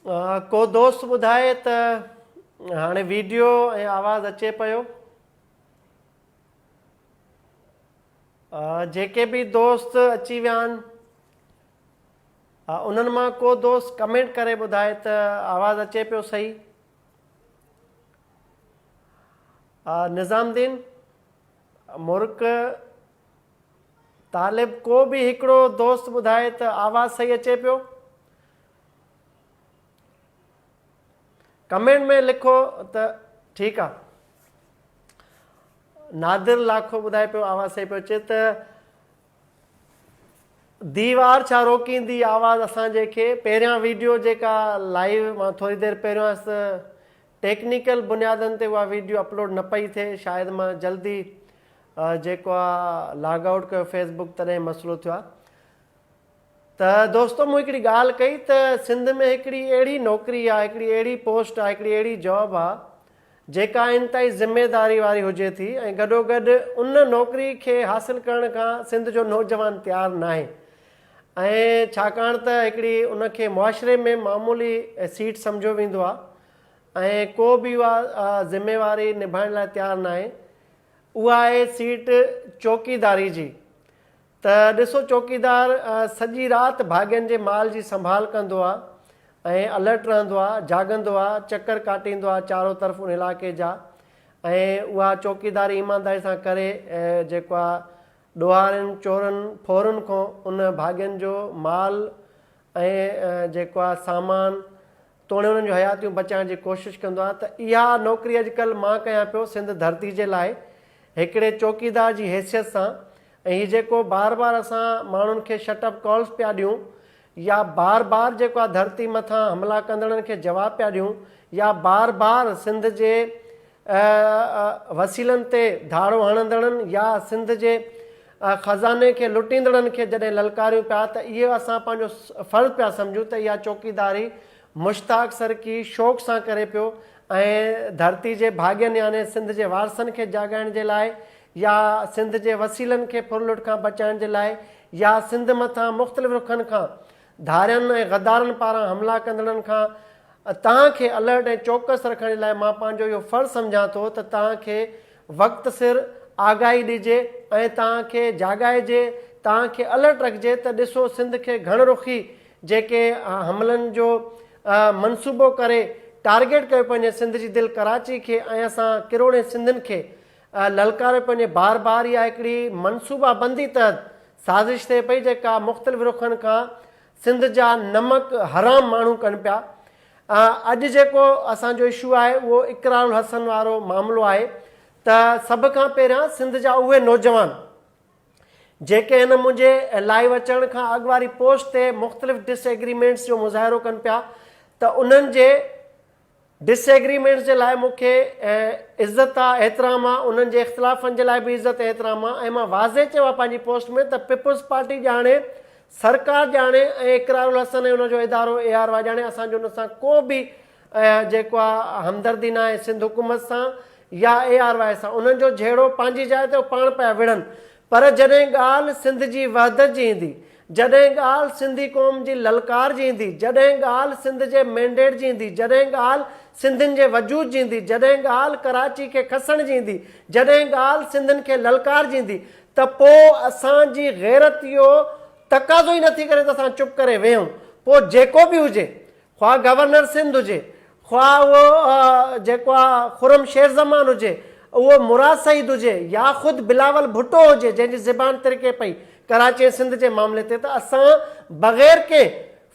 को दोस्त ॿुधाए त हाणे वीडियो ऐं आवाज़ अचे पियो। जेके बि दोस्त अची विया आहिनि उन्हनि मां को दोस्त कमेंट करे ॿुधाए त आवाज़ अचे पियो सही। निज़ामुद्दीन, मुर्क, तालिब, को बि हिकिड़ो दोस्त ॿुधाए त आवाज़ सही अचे पियो। कमेंट में लिखो त ठीकु आहे। नादिर लाखो ॿुधाए पियो आवाज़ सही पियो अचे त दीवार छा रोकींदी आवाज़ असांजे खे। पहिरियां वीडियो जेका लाइव मां थोरी देरि पहिरियों टेक्निकल बुनियादनि ते उहा वीडियो अपलोड न पई थिए, शायदि मां जल्दी जेको आहे लॉग आउट कयो फेसबुक, तॾहिं मसइलो थियो आहे। त दोस्तो मूं हिकिड़ी ॻाल्हि कई त सिंध में हिकिड़ी अहिड़ी नौकिरी आहे, हिकिड़ी अहिड़ी पोस्ट आहे, हिकिड़ी अहिड़ी जॉब आहे जेका इंतहाई ज़िमेदारी वारी हुजे थी, ऐं गॾोगॾु उन नौकिरी खे हासिलु करण खां सिंध जो नौजवान तयारु न आहे। ऐं छाकाणि त हिकिड़ी उनखे मुआशिरे में मामूली सीट सम्झो वेंदो आहे ऐं को बि उहा ज़िमेवारी निभाइण लाइ तयारु न आहे। उहा आहे सीट चौकीदारी जी। त ॾिसो, चौकीदार सॼी राति भाॻनि जे माल जी संभाल कंदो आहे ऐं अलर्ट रहंदो आहे, जाॻंदो आहे, चकर काटींदो आहे चारो तरफ़ उन इलाइक़े जा, ऐं उहा चौकीदारी ईमानदारी सां करे जेको आहे ॾोहारनि, चोरनि, फोरनि खां उन भाॻनि जो माल ऐं जेको आहे सामान तोड़े उन्हनि जूं हयातियूं बचाइण जी कोशिशि कंदो आहे। त इहा नौकिरी अॼुकल्ह मां कयां पियो सिंध धरती जे लाइ हिकिड़े चौकीदार जी हैसियत सां। ऐं हीअ जेको बार बार असां माण्हुनि खे शटअप कॉल्स पिया ॾियूं, या बार बार जेको आहे धरती मथां हमला कंदड़नि खे जवाब पिया ॾियूं, या बार बार सिंध जे वसीलनि ते धाड़ो हणंदड़नि या सिंध जे ख़ज़ाने खे लुटींदड़नि खे जॾहिं ललकारियूं पिया, त इहो असां पंहिंजो फ़र्ज़ु पिया सम्झूं त इहा चौकीदारी मुश्ताक सरकी शौक़ सां करे पियो, ऐं धरती जे भाॻनि यानी सिंध जे वारसनि खे जाॻाइण जे लाइ, या सिंध जे वसीलनि खे फुरलुट खां बचाइण जे लाइ, या सिंध मथां मुख़्तलिफ़ रुखनि खां धारियनि ऐं गद्दारनि पारां हमला कंदड़नि खां तव्हांखे अलर्ट ऐं चौकस रखण जे लाइ मां पंहिंजो इहो फ़र्ज़ु सम्झां थो त तव्हांखे वक़्तु सिर आगाही ॾिजे ऐं तव्हांखे जाॻाइजे, तव्हांखे अलर्ट रखिजे त ॾिसो सिंध खे घण रुखी जेके हमलनि जो मनसूबो करे टारगेट कयो पंहिंजे सिंध जी दिलि कराची खे, ऐं असां किरोड़े सिंधियुनि खे ललकारे पंहिंजे बार बार इहा हिकिड़ी मनसूबाबंदी तहत साज़िश थिए पई जेका मुख़्तलिफ़ रुखनि खां सिंध जा नमक हराम माण्हू कनि पिया। अॼु जेको असांजो इशू आहे उहो इकरारुल हसन वारो मामिलो आहे त सभ खां पहिरियां सिंध जा उहे नौजवान जेके हिन मुंहिंजे लाइव अचण खां अॻु वारी पोस्ट ते मुख़्तलिफ़ डिसएग्रीमेंट्स जो मुज़ाहिरो कनि पिया, त उन्हनि जे डिसएग्रीमेंट्स जे लाइ मूंखे इज़त आहे, एतिराम आहे, उन्हनि जे इख़्तिलाफ़नि जे लाइ बि इज़त एतिराम आहे। ऐं मां वाज़े चयो आहे पंहिंजी पोस्ट में त पीपुल्स पार्टी ॼाणे, सरकार ॼाणे, ऐं इकरारुल हसन ऐं उनजो इदारो ARY ॼाणे, असांजो उन सां को बि जेको आहे हमदर्दी न आहे सिंध हुकूमत सां या ARY सां। उन्हनि जो जहिड़ो पंहिंजी जाइ ते पाण पिया विढ़नि, पर जॾहिं ॻाल्हि सिंध जी वहदत जी ईंदी, जॾहिं ॻाल्हि सिंधी क़ौम जी ललकार जी ईंदी, जॾहिं ॻाल्हि सिंध जे मैंडेट जी ईंदी, जॾहिं ॻाल्हि सिंधियुनि जे वजूद जी ईंदी, जॾहिं ॻाल्हि कराची खे खसण जी ईंदी, जॾहिं ॻाल्हि सिंधियुनि खे ललकार जी ईंदी, त पोइ असांजी गैरत इहो तक़ाज़ो ई नथी करे त असां चुप करे वेहूं। पोइ जेको बि हुजे, ख़्वाह गवर्नर सिंध हुजे, ख़्वाह उहो जेको आहे खुरम शेर ज़मान हुजे, उहो मुराद सईद हुजे, या ख़ुदि बिलावल भुट्टो हुजे जंहिंजी ज़बान तिरके पई कराची ऐं सिंध जे मामले ते, त असां बग़ैर कंहिं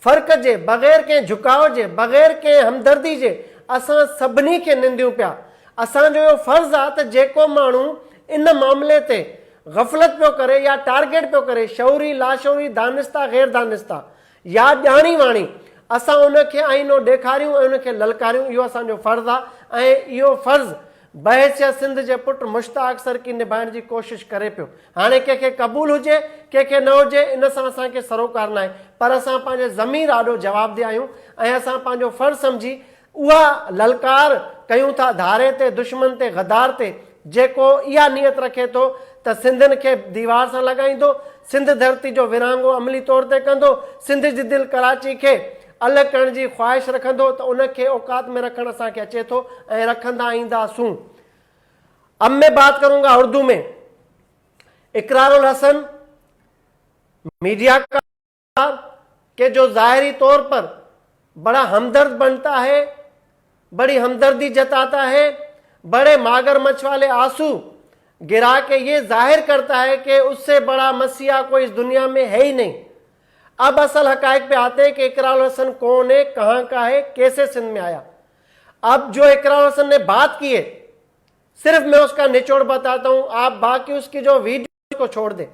फ़र्क़ जे, बग़ैर कंहिं झुकाव जे, बग़ैर कंहिं हमदर्दी जे असां सभिनी खे निंदियूं पिया। असांजो इहो फ़र्ज़ु आहे त जेको माण्हू इन मामले ते गफ़लत पियो करे या टारगेट पियो करे, शौरी, लाशौरी, दानिस्ता, गैर दानिस्ता या ॼाणी वाणी, असां उनखे आईनो ॾेखारियूं ऐं उनखे ललकारियूं। इहो असांजो फ़र्ज़ु आहे ऐं इहो फ़र्ज़ु बहसियत सिंध जे पुटु मुश्ताक सरकी निभाइण जी कोशिशि करे पियो। हाणे कंहिंखे क़बूल हुजे, कंहिंखे न हुजे, इन सां असांखे सरोकार न आहे, पर असां पंहिंजे ज़मीर ॾाढो जवाबदेह आहियूं ऐं असां पंहिंजो फ़र्ज़ु सम्झी उहा ललकार कयूं था धारे ते, दुश्मन ते, गद्दार ते, जेको इहा नियत रखे थो त सिंधियुनि खे दीवार सां लॻाईंदो, सिंध धरती जो विरहांगो अमली तौर ते कंदो, सिंध जी दिलि कराची खे अलॻि करण जी ख़्वाहिश रखंदो त उनखे औकात में रखण असांखे अचे थो ऐं रखंदा ईंदासूं। अब मैं बात करूंगा उर्दू में। इकरारुल हसन मीडिया का के जो जाहिरी तौर पर बड़ा हमदर्द बनता है, बड़ी हमदर्दी जताता है, बड़े मगरमच्छ वाले आंसू गिरा के ये जाहिर करता है कि उससे बड़ा मसीहा कोई इस दुनिया में है ही नहीं। अब असल हकायक पे आते हैं कि इकरारुल हसन कौन है, कहां का है, कैसे सिंध में आया। अब जो इकरारुल हसन ने बात की है, सिर्फ मैं उसका निचोड़ बताता हूं, आप बाकी उसकी जो वीडियो को छोड़ दें।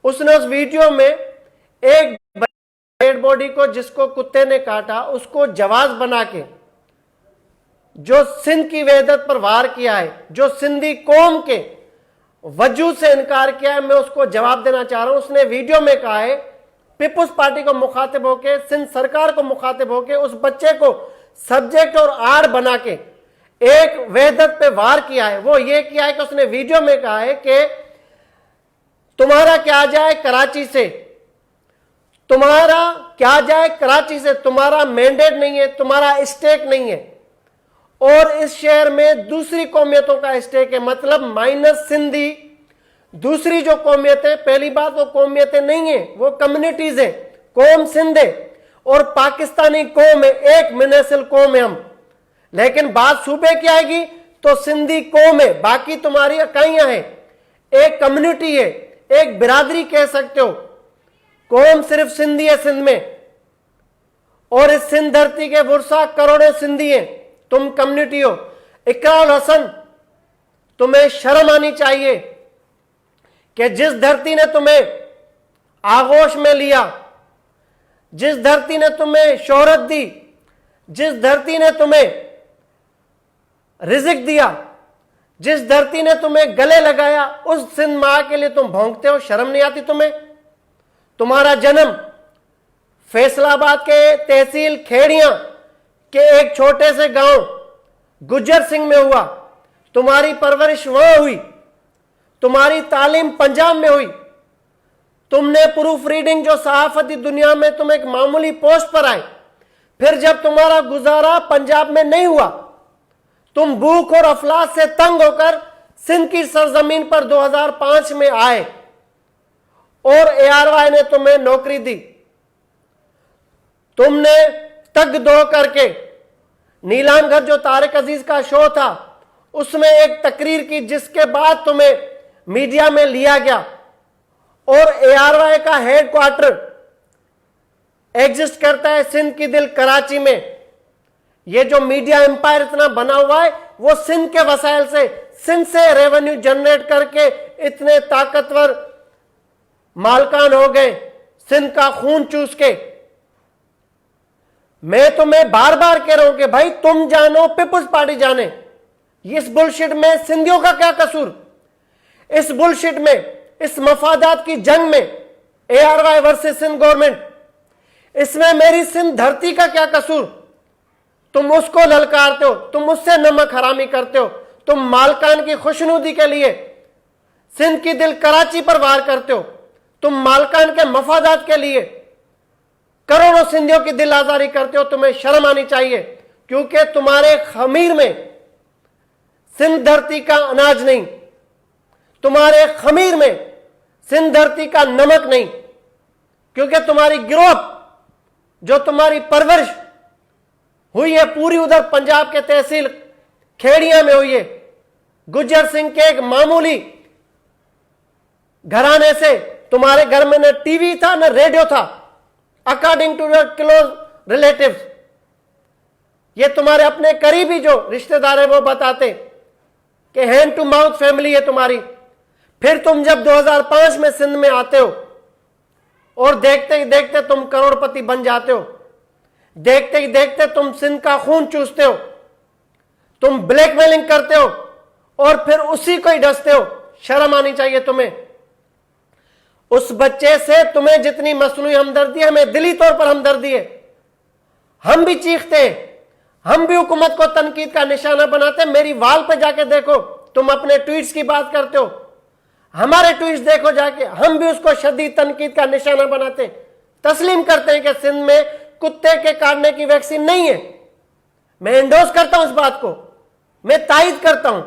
उसने उस वीडियो में एक डेड बॉडी को जिसको कुत्ते ने काटा उसको जवाज बना के जो सिंध की वहदत पर वार किया है, जो सिंधी कौम के वजूद से इनकार किया है, मैं उसको जवाब देना चाह रहा हूं। उसने वीडियो में कहा है, पीपुल्स पार्टी को मुखातिब होके, सिंध सरकार को मुखातिब होके उस बच्चे को सब्जेक्ट और आड़ बना के एक वहदत पे वार किया है। वो ये किया है कि उसने वीडियो में कहा है कि तुम्हारा क्या जाए कराची से, तुम्हारा क्या जाए कराची से, तुम्हारा मैंडेट नहीं है, तुम्हारा स्टेक नहीं है, और इस शहर में दूसरी कौमियतों का स्टेक है, मतलब माइनस सिंधी। दूसरी जो कौमियतें, पहली बात वो कौमियतें नहीं है, वो कम्युनिटीज है। कौम सिंध है और पाकिस्तानी कौम है, एक मिनसिल कौम है हम। लेकिन बात सूबे की आएगी तो सिंधी कौम है, बाकी तुम्हारी इकाइयां हैं, एक कम्युनिटी है, एक बिरादरी कह सकते हो। कौम सिर्फ सिंधी है सिंध में, और इस सिंध धरती के वर्षा करोड़ों सिंधी हैं, तुम कम्युनिटी हो। इकरारुल हसन, तुम्हें शर्म आनी चाहिए कि जिस धरती ने तुम्हें आगोश में लिया, जिस धरती ने तुम्हें शोहरत दी, जिस धरती ने तुम्हें रिज़्क दिया, जिस धरती ने तुम्हें गले लगाया, उस सिंध मां के लिए तुम भौंकते हो। शर्म नहीं आती तुम्हें? तुम्हारा जन्म फैसलाबाद के तहसील खेड़िया के एक छोटे से गांव गुज्जर सिंह में हुआ, तुम्हारी परवरिश वहां हुई, तुम्हारी तालीम पंजाब में हुई, तुमने प्रूफ रीडिंग जो सहाफती दुनिया में तुम एक मामूली पोस्ट पर आए, फिर जब तुम्हारा गुजारा पंजाब में नहीं हुआ, तुम भूख और अफलास से तंग होकर सिंध की सरजमीन पर 2005 में आए और ARY ने तुम्हें नौकरी दी। तुमने तग दो करके नीलाम घर जो तारिक अजीज का शो था उसमें एक तकरीर की, जिसके बाद तुम्हें मीडिया में लिया गया, और ARY का हेडक्वार्टर एग्जिस्ट करता है सिंध की दिल कराची में। ये जो मीडिया एम्पायर इतना बना हुआ है वो सिंध के वसाइल से, सिंध से रेवेन्यू जनरेट करके इतने ताकतवर मालकान हो गए, सिंध का खून चूस के। मैं तुम्हें बार बार कह रहा हूं कि भाई तुम जानो, पीपुल्स पार्टी जाने, इस बुलशिट में सिंधियों का क्या कसूर? इस बुलशिट में, इस मफादात की जंग में, ARY वर्सेस सिंध गवर्नमेंट, इसमें मेरी सिंध धरती का क्या कसूर? तुम उसको ललकारते हो, तुम उससे नमक हरामी करते हो, तुम मालकान की खुशनुदी के लिए सिंध की दिल कराची पर वार करते हो, तुम मालकान के मफादात के लिए करोड़ों सिंधियों की दिल आजारी करते हो। तुम्हें शर्म आनी चाहिए, क्योंकि तुम्हारे खमीर में सिंध धरती का अनाज नहीं, तुम्हारे खमीर में सिंध धरती का नमक नहीं, क्योंकि तुम्हारी गिरोह जो तुम्हारी परवरिश हुई है पूरी उधर पंजाब के तहसील खेड़िया में हुई है, गुज्जर सिंह के एक मामूली घराने से। तुम्हारे घर में न टीवी था न रेडियो था, according to your close relatives. ये तुम्हारे अपने करीबी जो रिश्तेदार है वो बताते कि हैंड टू माउथ फैमिली है तुम्हारी। फिर तुम जब 2005 में सिंध में आते हो और देखते ही देखते तुम करोड़पति बन जाते हो, देखते ही देखते तुम सिंध का खून चूसते हो, तुम ब्लैकमेलिंग करते हो और फिर उसी को ही डसते हो। शर्म आनी चाहिए तुम्हें। उस बच्चे से तुम्हें जितनी मसनूई हमदर्दी है, हमें दिली तौर पर हमदर्दी है। हम भी चीखते हैं, हम भी हुकूमत को तनकीद का निशाना बनाते हैं। मेरी वाल पे जाके देखो, तुम अपने ट्वीट्स की बात करते हो, हमारे ट्वीट्स देखो जाके, हम भी उसको शदीद तनकीद का निशाना बनाते हैं। तस्लीम करते हैं कि सिंध में कुत्ते के काटने की वैक्सीन नहीं है। मैं एंडोर्स करता हूं इस बात को, मैं तायद करता हूं।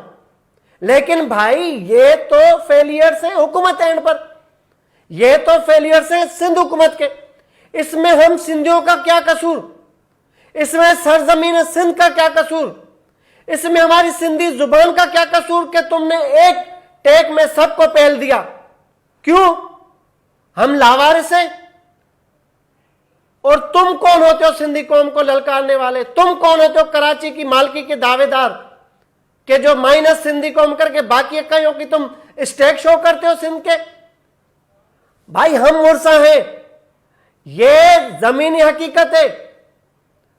लेकिन भाई ये तो फेलियर्स है हुकूमत एंड पर, ये तो फेलियर्स है सिंध हुकूमत के। इसमें हम सिंधियों का क्या कसूर, इसमें सरजमीन सिंध का क्या कसूर, इसमें हमारी सिंधी जुबान का क्या कसूर कि तुमने एक टेक में सबको पहल दिया? क्यों? हम लावारिस हैं? और तुम कौन होते हो सिंधी कौम को ललकारने वाले? तुम कौन होते हो कराची की मालकी के दावेदार के जो माइनस सिंधी कौम करके बाकी इकाइयों की तुम स्टेक शो करते हो सिंध के? भाई हम मुर्सा हैं, ये जमीनी हकीकत है,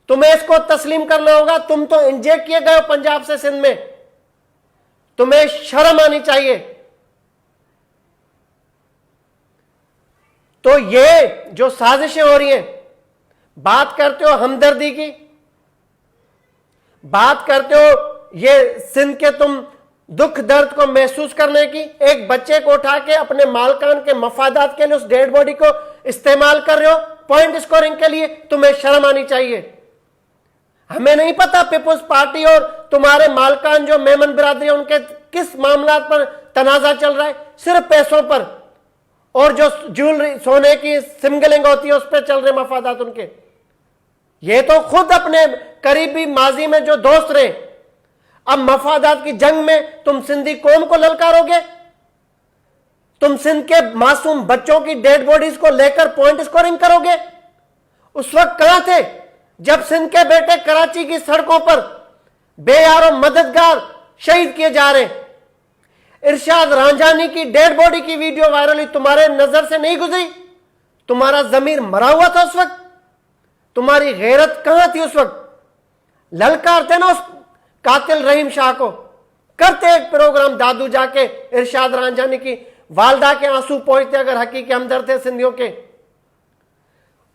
तुम्हें इसको तस्लीम करना होगा। तुम तो इंजेक्ट किए गए हो पंजाब से सिंध में, तुम्हें शर्म आनी चाहिए। तो ये जो साजिशें हो रही हैं, बात करते हो हमदर्दी की, बात करते हो ये सिंध के तुम दुख दर्द को महसूस करने की, एक बच्चे को उठा के अपने मालकान के मफादात के लिए उस डेड बॉडी को इस्तेमाल कर रहे हो पॉइंट स्कोरिंग के लिए, तुम्हें शर्म आनी चाहिए। हमें नहीं पता पीपुल्स पार्टी और तुम्हारे मालकान जो मेमन बिरादरी उनके किस मामला पर तनाजा चल रहा है, सिर्फ पैसों पर, और जो ज्वेलरी सोने की सिमगलिंग होती है उस पर चल रहे मफादात उनके। ये तो खुद अपने करीबी माजी में जो दोस्त रहे, अब मफादात की जंग में तुम सिंधी कौम को ललकारोगे? तुम सिंध के मासूम बच्चों की डेड बॉडीज को लेकर पॉइंट स्कोरिंग करोगे? उस वक्त कहां थे जब सिंध के बेटे कराची की सड़कों पर बेयारो मददगार शहीद किए जा रहे? इरशाद रांझानी की डेड बॉडी की वीडियो वायरल हुई, तुम्हारे नजर से नहीं गुजरी? तुम्हारा जमीर मरा हुआ था उस वक्त? तुम्हारी गैरत कहां थी उस वक्त? ललकारते ना उस कातिल रहीम शाह को, करते एक प्रोग्राम दादू जाके इरशाद रांझानी की वालदा के आंसू पोंछते अगर हकीकी हमदर्द थे सिंधियों के।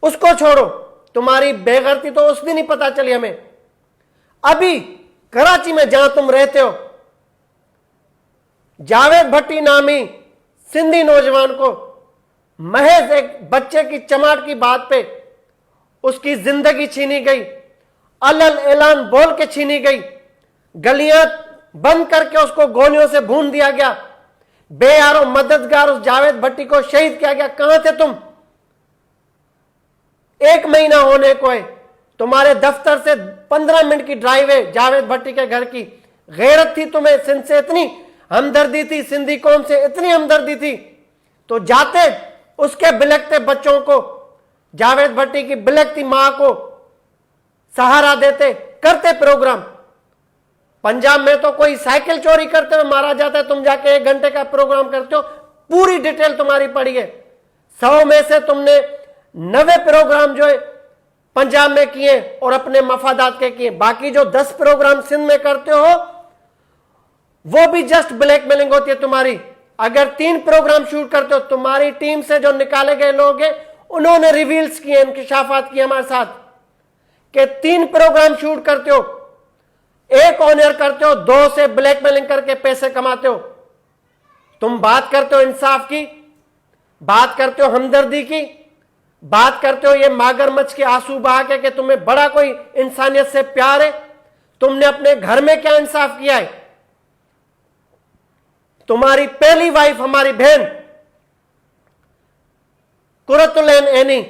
उसको छोड़ो, तुम्हारी बेगैरती तो उस दिन ही पता चली हमें। अभी कराची में जहां तुम रहते हो, जावेद भट्टी नामी सिंधी नौजवान को महज एक बच्चे की चमाट की बात पे उसकी जिंदगी छीनी गई, अलल ऐलान बोल के छीनी गई, गलियां बंद करके उसको गोलियों से भून दिया गया, बेयारो मददगार उस जावेद भट्टी को शहीद किया गया। कहां थे तुम? 1 महीना होने को है, तुम्हारे दफ्तर से 15 मिनट की ड्राइव है जावेद भट्टी के घर की। गैरत थी तुम्हें, सिंध से इतनी हमदर्दी थी, सिंधी कौम से इतनी हमदर्दी थी, तो जाते उसके बिलखते बच्चों को, जावेद भट्टी की बिलखती मां को सहारा देते, करते प्रोग्राम। पंजाब में तो कोई साइकिल चोरी करते हुए मारा जाता है, तुम जाके 1 घंटे का प्रोग्राम करते हो। पूरी डिटेल तुम्हारी पड़ी है। 100 में से तुमने 90 प्रोग्राम जो है पंजाब में किए और अपने मफादात के किए। बाकी जो 10 प्रोग्राम सिंध में करते हो वो भी जस्ट ब्लैकमेलिंग होती है तुम्हारी। अगर 3 प्रोग्राम शूट करते हो, तुम्हारी टीम से जो निकाले गए लोग हैं उन्होंने रिवील्स किए, इंकिशाफात किए हमारे साथ कि 3 प्रोग्राम शूट करते हो, 1 ऑन एयर करते हो, 2 से ब्लैकमेलिंग करके पैसे कमाते हो। तुम बात करते हो इंसाफ की, बात करते हो हमदर्दी की, बात करते हो ये मगरमच्छ के आंसू बहा के कि तुम्हें बड़ा कोई इंसानियत से प्यार है। तुमने अपने घर में क्या इंसाफ किया है? तुम्हारी पहली वाइफ हमारी बहन कुरतुलैन एनी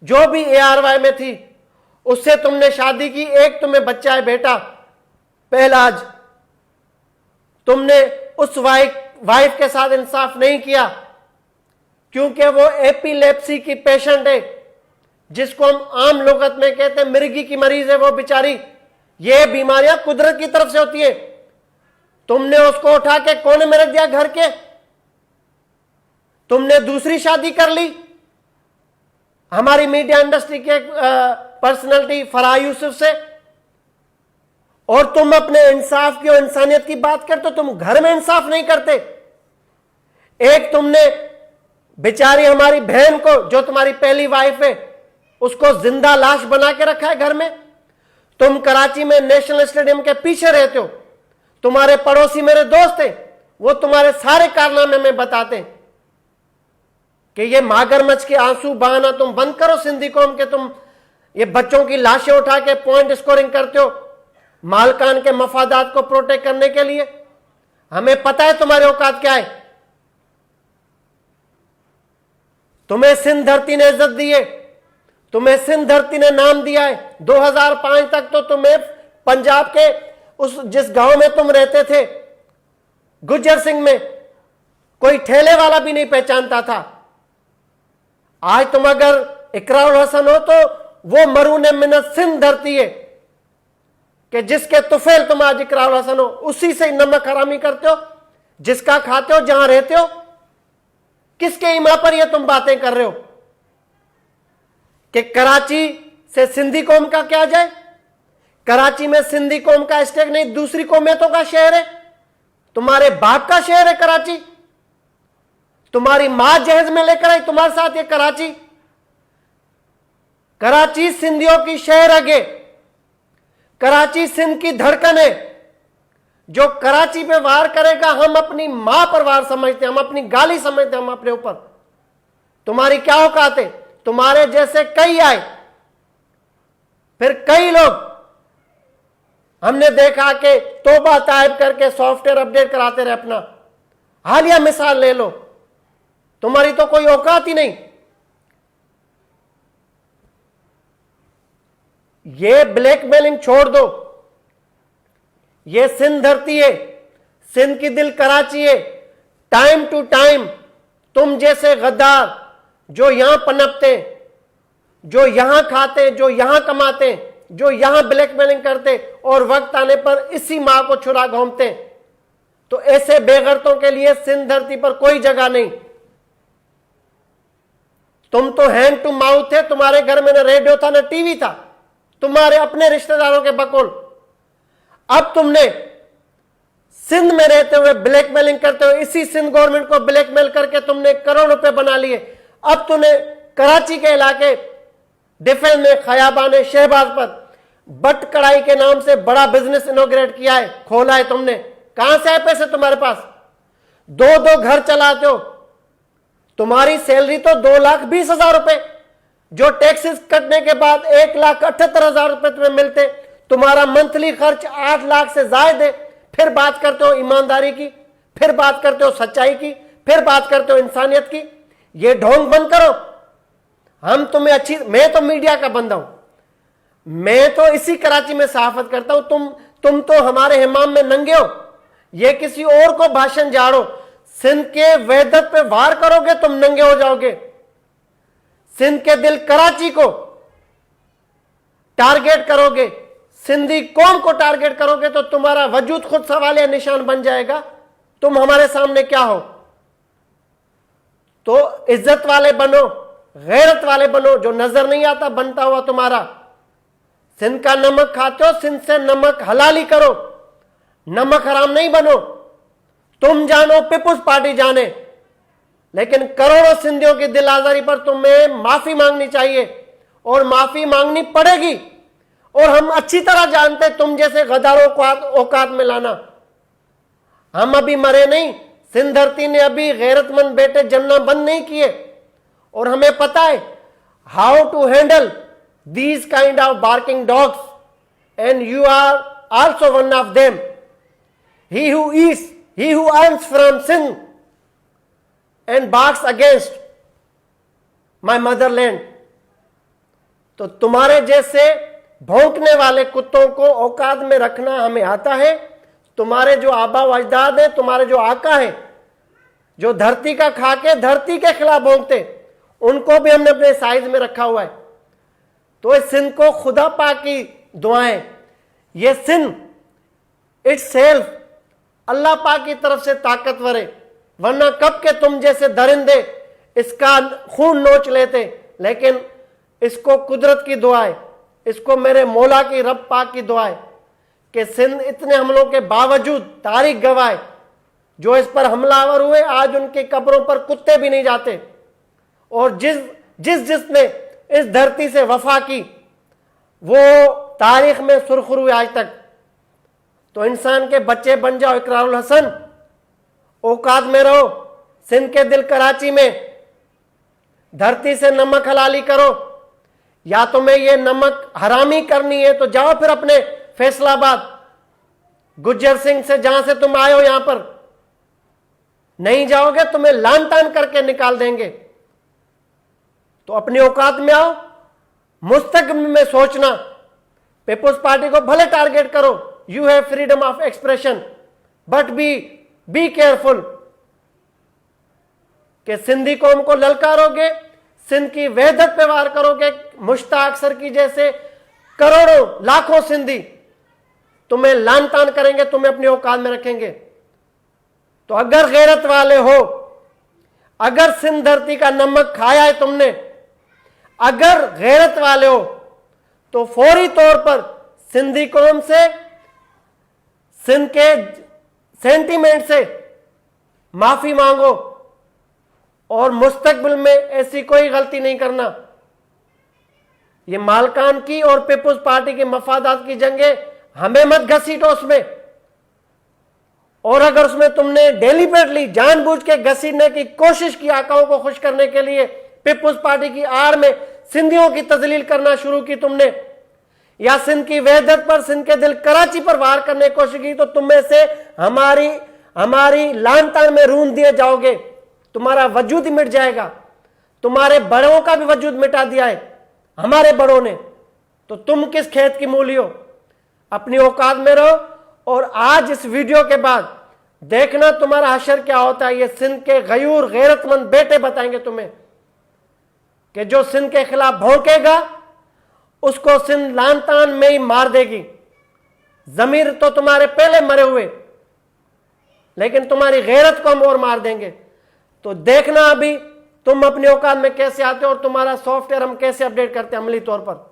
जो भी ARY में थी, उससे तुमने शादी की, एक तुम्हें बच्चा है बेटा पहलाज। तुमने उस वाइफ के साथ इंसाफ नहीं किया क्योंकि वो एपिलेप्सी की पेशेंट है, जिसको हम आम लोगत में कहते हैं मिर्गी की मरीज है वो बेचारी। ये बीमारियां कुदरत की तरफ से होती है। तुमने उसको उठा के कोने में रख दिया घर के, तुमने दूसरी शादी कर ली हमारी मीडिया इंडस्ट्री के पर्सनालिटी फराह यूसुफ से, और तुम अपने इंसाफ की और इंसानियत की बात करते हो, तुम घर में इंसाफ नहीं करते। एक तुमने बेचारी हमारी बहन को जो तुम्हारी पहली वाइफ है उसको जिंदा लाश बना के रखा है घर में। तुम कराची में नेशनल स्टेडियम के पीछे रहते हो, तुम्हारे पड़ोसी मेरे दोस्त हैं, वो तुम्हारे सारे कारनामे में बताते हैं कि ये मगरमच्छ के आंसू बहाना तुम बंद करो सिंधी कौम के, तुम ये बच्चों की लाशें उठा के पॉइंट स्कोरिंग करते हो मालकान के मफादात को प्रोटेक्ट करने के लिए। हमें पता है तुम्हारे औकात क्या है। तुम्हें सिंध धरती ने इज्जत दी है, तुम्हें सिंध धरती ने नाम दिया है। 2005 तक तो तुम्हें पंजाब के उस जिस गांव में तुम रहते थे गुज्जर सिंह में, कोई ठेले वाला भी नहीं पहचानता था। आज तुम अगर इकरारुल हसन हो तो वो मरून मिन्नत सिंध धरती है कि जिसके तुफेल तुम आज इकरारुल हसन हो, उसी से नमक हरामी करते हो, जिसका खाते हो, जहां रहते हो। किसके ईमा पर ये तुम बातें कर रहे हो कि कराची से सिंधी कौम का क्या जाए? कराची में सिंधी कौम का स्टेक नहीं, दूसरी कौमियतों का शहर है। तुम्हारे बाप का शहर है कराची, तुम्हारी मां जहेज में लेकर आई तुम्हारे साथ ये कराची। कराची सिंधियों की शहर है, कराची सिंध की धड़कन है। जो कराची पे वार करेगा हम अपनी मां पर वार समझते, हम अपनी गाली समझते, हम अपने ऊपर। तुम्हारी क्या औकात है? तुम्हारे जैसे कई आए, फिर कई लोग हमने देखा कि तौबा ताइब करके सॉफ्टवेयर अपडेट कराते रहे अपना। हालिया मिसाल ले लो, तुम्हारी तो कोई औकात ही नहीं। ये ब्लैकमेलिंग छोड़ दो। ये सिंध धरती है, सिंध की दिल कराची है। टाइम टू टाइम तुम जैसे गद्दार जो यहां पनपते, जो यहां खाते, जो यहां कमाते, जो यहां ब्लैकमेलिंग करते और वक्त आने पर इसी मां को छुरा घूमते, तो ऐसे बेगरतों के लिए सिंध धरती पर कोई जगह नहीं। तुम तो हैंड टू माउथ थे, तुम्हारे घर में न रेडियो था न टीवी था, तुम्हारे अपने रिश्तेदारों के बकुल। अब तुमने सिंध में रहते हुए ब्लैकमेलिंग करते हुए इसी सिंध गवर्नमेंट को ब्लैकमेल करके तुमने करोड़ रुपए बना लिए। अब तुमने कराची के इलाके डिफेंस में खयाबान शहबाज पर बट कढ़ाई के नाम से बड़ा बिजनेस इनोग्रेट किया है, खोला है तुमने। कहां से आए पैसे तुम्हारे पास? दो घर चलाते हो, तुम्हारी सैलरी तो 2,20,000 रुपए, जो टैक्सेस कटने के बाद 1,78,000 रुपए तुम्हें मिलते। तुम्हारा मंथली खर्च 8 लाख से ज्यादा है। फिर बात करते हो ईमानदारी की, फिर बात करते हो सच्चाई की, फिर बात करते हो इंसानियत की। ये ढोंग बंद करो। हम तुम्हें मैं तो मीडिया का बंदा हूं, मैं तो इसी कराची में सहाफत करता हूं। तुम तो हमारे हिमाम में नंगे हो, ये किसी और को भाषण झाड़ो। सिंध के वहदत पे वार करोगे तुम नंगे हो जाओगे। सिंध के दिल कराची को टारगेट करोगे, सिंधी कौम को टारगेट करोगे तो तुम्हारा वजूद खुद सवालिया निशान बन जाएगा। तुम हमारे सामने क्या हो? तो इज्जत वाले बनो, गैरत वाले बनो। जो नजर नहीं आता बनता हुआ तुम्हारा। सिंध का नमक खाते हो, सिंध से नमक हलाली करो, नमक हराम नहीं बनो। तुम जानो, पीपुल्स पार्टी जाने, लेकिन करोड़ों सिंधियों की दिल आजारी पर तुम्हें माफी मांगनी चाहिए और माफी मांगनी पड़ेगी। और हम अच्छी तरह जानते हैं तुम जैसे गद्दारों को औकात में लाना। हम अभी मरे नहीं, सिंध धरती ने अभी गैरतमंद बेटे जन्ना बंद नहीं किए। और हमें पता है how to handle these kind of barking dogs, and you are also one of them. He who eats, he who earns from Sindh and barks against my motherland। तो तुम्हारे जैसे भौंकने वाले कुत्तों को औकात में रखना हमें आता है। तुम्हारे जो आबा व अजदाद है, तुम्हारे जो आका है, जो धरती का खा के धरती के खिलाफ भौंकते, उनको भी हमने अपने साइज में रखा हुआ है। तो इस सिंध को खुदा पाक की दुआएं, ये सिंध इट्स सेल्फ अल्लाह पाक की तरफ से ताकतवर है, वरना कब के तुम जैसे दरिंदे इसका खून नोच लेते। लेकिन इसको कुदरत की दुआ है, इसको मेरे मौला की रब पाक की दुआ है कि सिंध इतने हमलों के बावजूद तारीख गवाह है। जो इस पर हमलावर हुए आज उनकी कब्रों पर कुत्ते भी नहीं जाते। और जिसने इस धरती से वफा की वो तारीख में सुरखरू हुए आज तक। तो इंसान के बच्चे बन जाओ इकरारुल हसन, औकात में रहो। सिंध के दिल कराची में धरती से नमक हलाली करो। या तुम्हें ये नमक हरामी करनी है तो जाओ फिर अपने फैसलाबाद, गुज्जर सिंह से, जहां से तुम आए हो, यहां पर नहीं जाओगे तुम्हें लान तान करके निकाल देंगे। तो अपनी औकात में आओ, मुस्तकबिल में सोचना। पीपुल्स पार्टी को भले टारगेट करो, you have freedom of expression, but be careful कि सिंधी कौम को ललकारोगे, सिंध की वहदत पे वार करोगे, मुश्ताक सर की जैसे करोड़ों लाखों सिंधी तुम्हें लान तान करेंगे, तुम्हें अपनी औकात में रखेंगे। तो अगर गैरत वाले हो, अगर सिंध धरती का नमक खाया है तुमने, अगर गैरत वाले हो, तो फौरी तौर पर सिंधी कौम से, सिंध के सेंटीमेंट से माफी मांगो और मुस्तकबिल में ऐसी कोई गलती नहीं करना। ये मालकान की और पीपुल्स पार्टी के मफादात की जंगे हमें मत घसीटो उसमें। और अगर उसमें तुमने डेलिबरेटली जानबूझ के घसीटने की कोशिश की, आकाओं को खुश करने के लिए, पीपुल्स पार्टी की आड़ में सिंधियों की तजलील करना शुरू की तुमने, या सिंध की वहदत पर, सिंध के दिल कराची पर वार करने की कोशिश की, तो तुम में से हमारी लान तान में रूंध दिए जाओगे, तुम्हारा वजूद ही मिट जाएगा। तुम्हारे बड़ों का भी वजूद मिटा दिया है हमारे बड़ों ने, तो तुम किस खेत की मूली हो? अपनी औकात में रहो। और आज इस वीडियो के बाद देखना तुम्हारा हशर क्या होता है। ये सिंध के गयूर गैरतमंद बेटे बताएंगे तुम्हें कि जो सिंध के खिलाफ भौंकेगा उसको सिंध लान तान में ही मार देगी। जमीर तो तुम्हारे पहले मरे हुए, लेकिन तुम्हारी गैरत को हम और मार देंगे। तो देखना अभी तुम अपनी औकात में कैसे आते हो और तुम्हारा सॉफ्टवेयर हम कैसे अपडेट करते हैं अमली तौर पर।